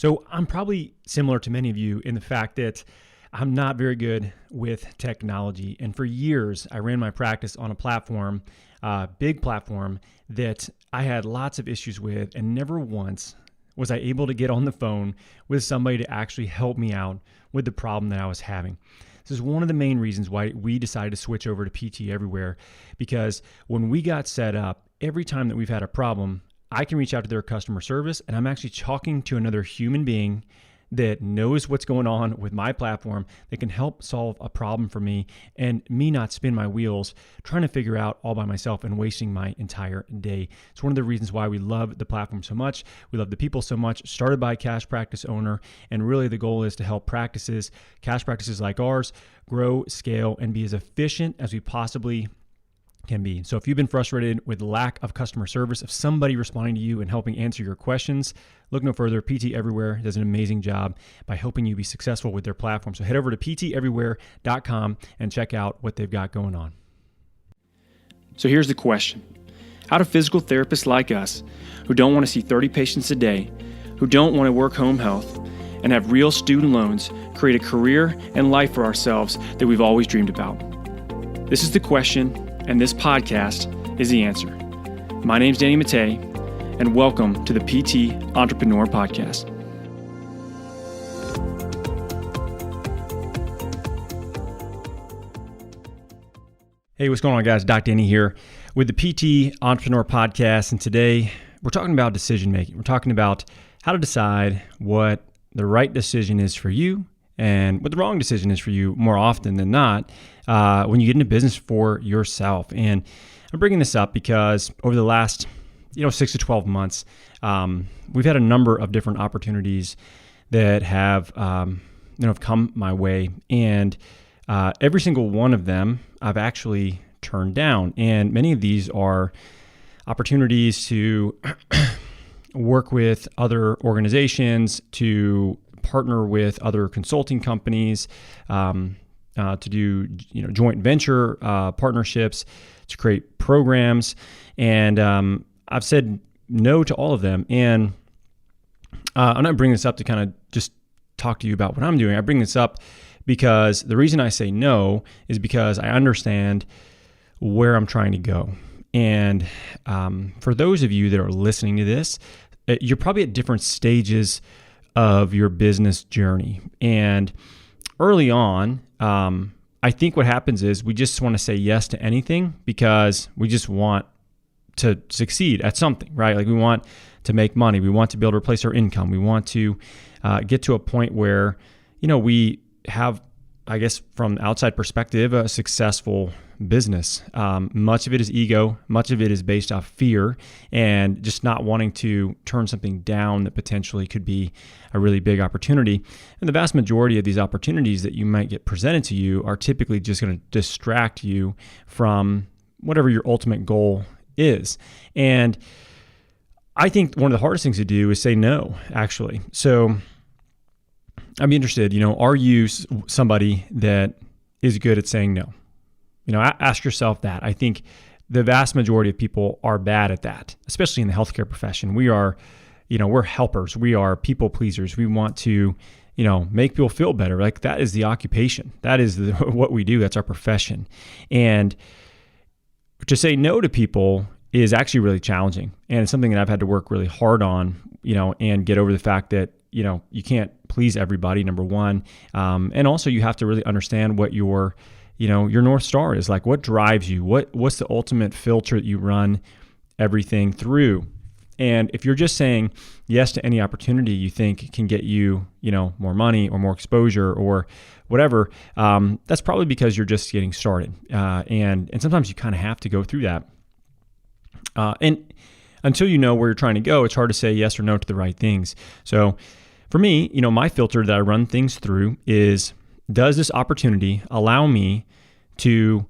So I'm probably similar to many of you in the fact that I'm not very good with technology. And for years, I ran my practice on a platform, big platform that I had lots of issues with, and never once was I able to get on the phone with somebody to actually help me out with the problem that I was having. This is one of the main reasons why we decided to switch over to PT Everywhere, because when we got set up, every time that we've had a problem, I can reach out to their customer service and I'm actually talking to another human being that knows what's going on with my platform, that can help solve a problem for me and me not spin my wheels trying to figure out all by myself and wasting my entire day. It's one of the reasons why we love the platform so much. We love the people so much. Started by a cash practice owner, and really the goal is to help cash practices like ours, grow, scale, and be as efficient as we possibly can be. So if you've been frustrated with lack of customer service, of somebody responding to you and helping answer your questions, look no further. PT Everywhere does an amazing job by helping you be successful with their platform. So head over to pteverywhere.com and check out what they've got going on. So here's the question. How do physical therapists like us, who don't want to see 30 patients a day, who don't want to work home health, and have real student loans, create a career and life for ourselves that we've always dreamed about? This is the question, and this podcast is the answer. My name's Danny Mattei, and welcome to the PT Entrepreneur Podcast. Hey, what's going on, guys? Doc Danny here with the PT Entrepreneur Podcast, and today we're talking about decision making. We're talking about how to decide what the right decision is for you and what the wrong decision is for you more often than not when you get into business for yourself. And I'm bringing this up because over the last 6 to 12 months, we've had a number of different opportunities that have come my way, and every single one of them I've actually turned down. And many of these are opportunities to work with other organizations, to partner with other consulting companies, to do joint venture partnerships, to create programs, and I've said no to all of them. And I'm not bringing this up to kind of just talk to you about what I'm doing. I bring this up because the reason I say no is because I understand where I'm trying to go. And for those of you that are listening to this, you're probably at different stages of your business journey. And early on, I think what happens is we just want to say yes to anything because we just want to succeed at something, right? Like we want to make money. We want to be able to replace our income. We want to get to a point where, we have, I guess, from outside perspective, a successful business. Much of it is ego. Much of it is based off fear and just not wanting to turn something down that potentially could be a really big opportunity. And the vast majority of these opportunities that you might get presented to you are typically just going to distract you from whatever your ultimate goal is. And I think one of the hardest things to do is say no, actually. So I'd be interested, are you somebody that is good at saying no? Ask yourself that. I think the vast majority of people are bad at that, especially in the healthcare profession. We are, we're helpers. We are people pleasers. We want to, make people feel better. Like that is the occupation. That is what we do. That's our profession. And to say no to people is actually really challenging. And it's something that I've had to work really hard on, and get over the fact that, you can't please everybody, number one. And also you have to really understand what your North Star is. Like what drives you? What's the ultimate filter that you run everything through? And if you're just saying yes to any opportunity you think can get you, more money or more exposure or whatever, that's probably because you're just getting started. And sometimes you kind of have to go through that. And until you know where you're trying to go, it's hard to say yes or no to the right things. So for me, my filter that I run things through is, does this opportunity allow me to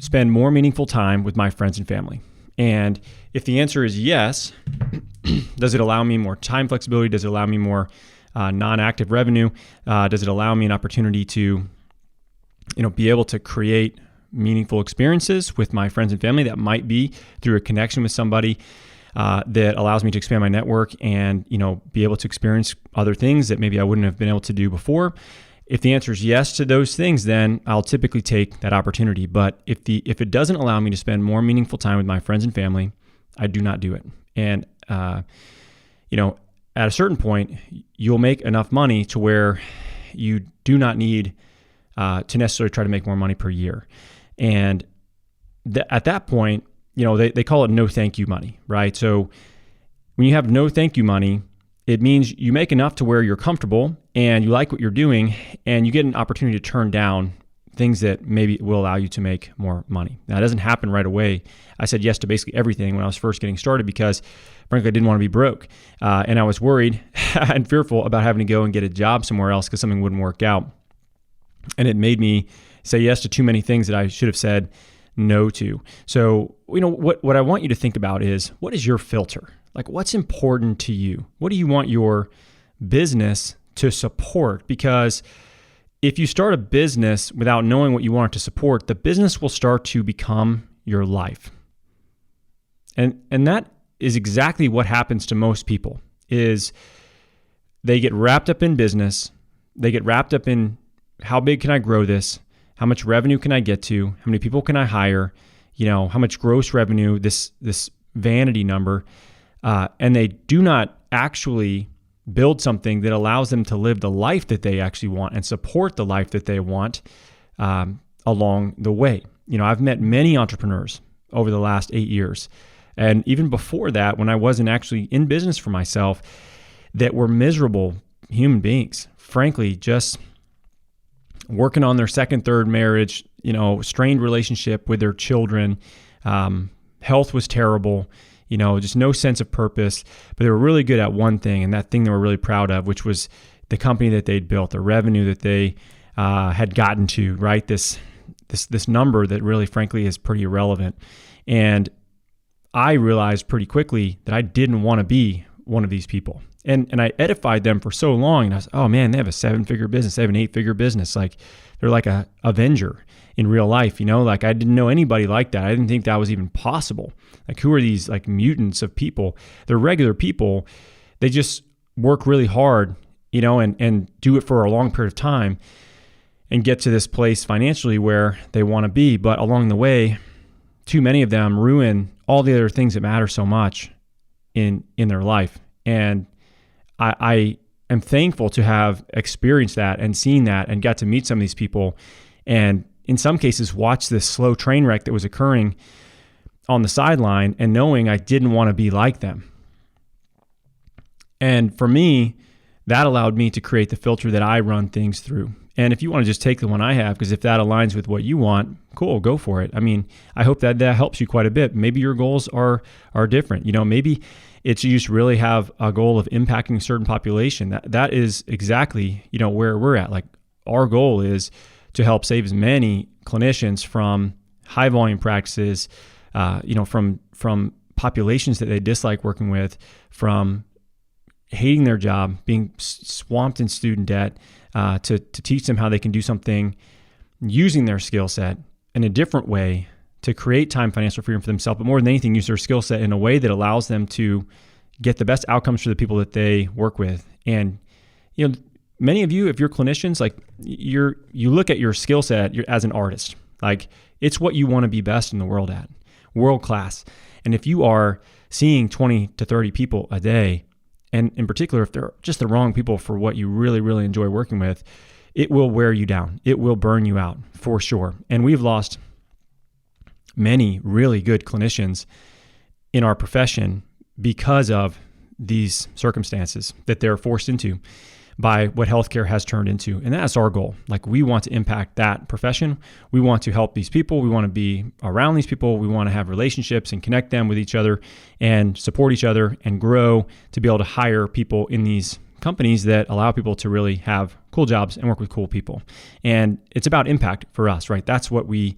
spend more meaningful time with my friends and family? And if the answer is yes, does it allow me more time flexibility? Does it allow me more non-active revenue? Does it allow me an opportunity to, be able to create meaningful experiences with my friends and family? That might be through a connection with somebody that allows me to expand my network and, be able to experience other things that maybe I wouldn't have been able to do before? If the answer is yes to those things, then I'll typically take that opportunity. But if it doesn't allow me to spend more meaningful time with my friends and family, I do not do it. And, at a certain point, you'll make enough money to where you do not need to necessarily try to make more money per year. And at that point, they call it no thank you money, right? So when you have no thank you money, it means you make enough to where you're comfortable and you like what you're doing, and you get an opportunity to turn down things that maybe will allow you to make more money. Now, it doesn't happen right away. I said yes to basically everything when I was first getting started because, frankly, I didn't want to be broke. And I was worried and fearful about having to go and get a job somewhere else because something wouldn't work out. And it made me say yes to too many things that I should have said no to. So, what I want you to think about is, what is your filter? Like, what's important to you? What do you want your business to support? Because if you start a business without knowing what you want it to support, the business will start to become your life. And that is exactly what happens to most people, is they get wrapped up in business. They get wrapped up in, how big can I grow this? How much revenue can I get to? How many people can I hire? How much gross revenue, this vanity number. And they do not actually build something that allows them to live the life that they actually want and support the life that they want along the way. I've met many entrepreneurs over the last 8 years. And even before that, when I wasn't actually in business for myself, that were miserable human beings, frankly, just working on their second, third marriage, strained relationship with their children. Health was terrible. Just no sense of purpose, but they were really good at one thing, and that thing they were really proud of, which was the company that they'd built, the revenue that they had gotten to, right? This number that really, frankly, is pretty irrelevant. And I realized pretty quickly that I didn't want to be one of these people. And I edified them for so long, and I was, oh man, they have a 7-figure business, they have an 8-figure business. Like, they're like a Avenger in real life, like I didn't know anybody like that. I didn't think that was even possible. Like, who are these like mutants of people? They're regular people. They just work really hard, and do it for a long period of time and get to this place financially where they want to be. But along the way, too many of them ruin all the other things that matter so much in their life. And I am thankful to have experienced that and seen that and got to meet some of these people, and in some cases watch this slow train wreck that was occurring on the sideline, and knowing I didn't want to be like them. And for me, that allowed me to create the filter that I run things through. And if you want to just take the one I have, because if that aligns with what you want, cool, go for it. I mean, I hope that helps you quite a bit. Maybe your goals are different. Maybe it's you just really have a goal of impacting a certain population. That is exactly, where we're at. Like, our goal is to help save as many clinicians from high volume practices, from populations that they dislike working with, from hating their job, being swamped in student debt, to teach them how they can do something using their skill set in a different way to create time, financial freedom for themselves, but more than anything, use their skill set in a way that allows them to get the best outcomes for the people that they work with. And, many of you, if you're clinicians, like you look at your skill set as an artist, like it's what you want to be best in the world at, world class. And if you are seeing 20 to 30 people a day, and in particular, if they're just the wrong people for what you really, really enjoy working with, it will wear you down. It will burn you out for sure. And we've lost many really good clinicians in our profession because of these circumstances that they're forced into by what healthcare has turned into. And that's our goal. Like, we want to impact that profession. We want to help these people. We want to be around these people. We want to have relationships and connect them with each other and support each other and grow to be able to hire people in these companies that allow people to really have cool jobs and work with cool people. And it's about impact for us, right? That's what we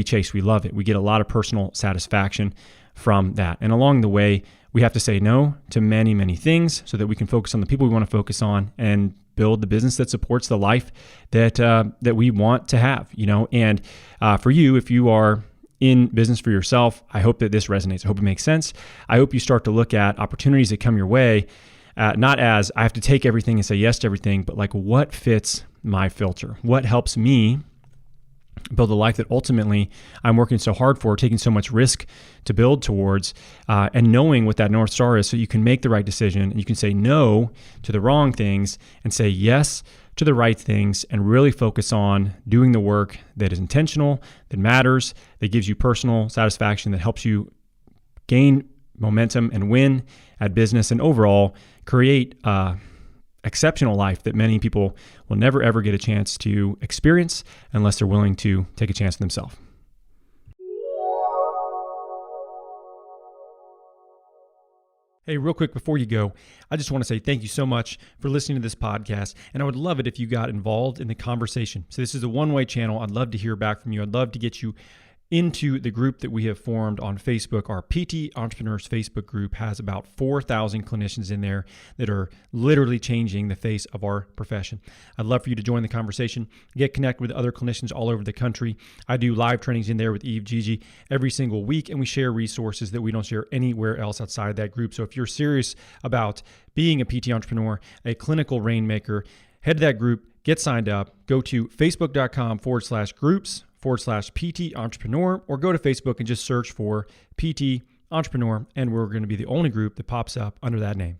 chase. We love it. We get a lot of personal satisfaction from that. And along the way, we have to say no to many, many things so that we can focus on the people we want to focus on and build the business that supports the life that we want to have, And for you, if you are in business for yourself, I hope that this resonates. I hope it makes sense. I hope you start to look at opportunities that come your way, not as I have to take everything and say yes to everything, but like what fits my filter? What helps me build a life that ultimately I'm working so hard for, taking so much risk to build towards, and knowing what that North Star is so you can make the right decision and you can say no to the wrong things and say yes to the right things and really focus on doing the work that is intentional, that matters, that gives you personal satisfaction, that helps you gain momentum and win at business and overall create exceptional life that many people will never ever get a chance to experience unless they're willing to take a chance on themselves. Hey, real quick before you go, I just want to say thank you so much for listening to this podcast, and I would love it if you got involved in the conversation. So this is a one-way channel. I'd love to hear back from you. I'd love to get you into the group that we have formed on Facebook. Our PT Entrepreneurs Facebook group has about 4,000 clinicians in there that are literally changing the face of our profession. I'd love for you to join the conversation, get connected with other clinicians all over the country. I do live trainings in there with Eve Gigi every single week, and we share resources that we don't share anywhere else outside that group. So if you're serious about being a PT entrepreneur, a clinical rainmaker, head to that group, get signed up, go to facebook.com/groups/PT Entrepreneur, or go to Facebook and just search for PT Entrepreneur, and we're going to be the only group that pops up under that name.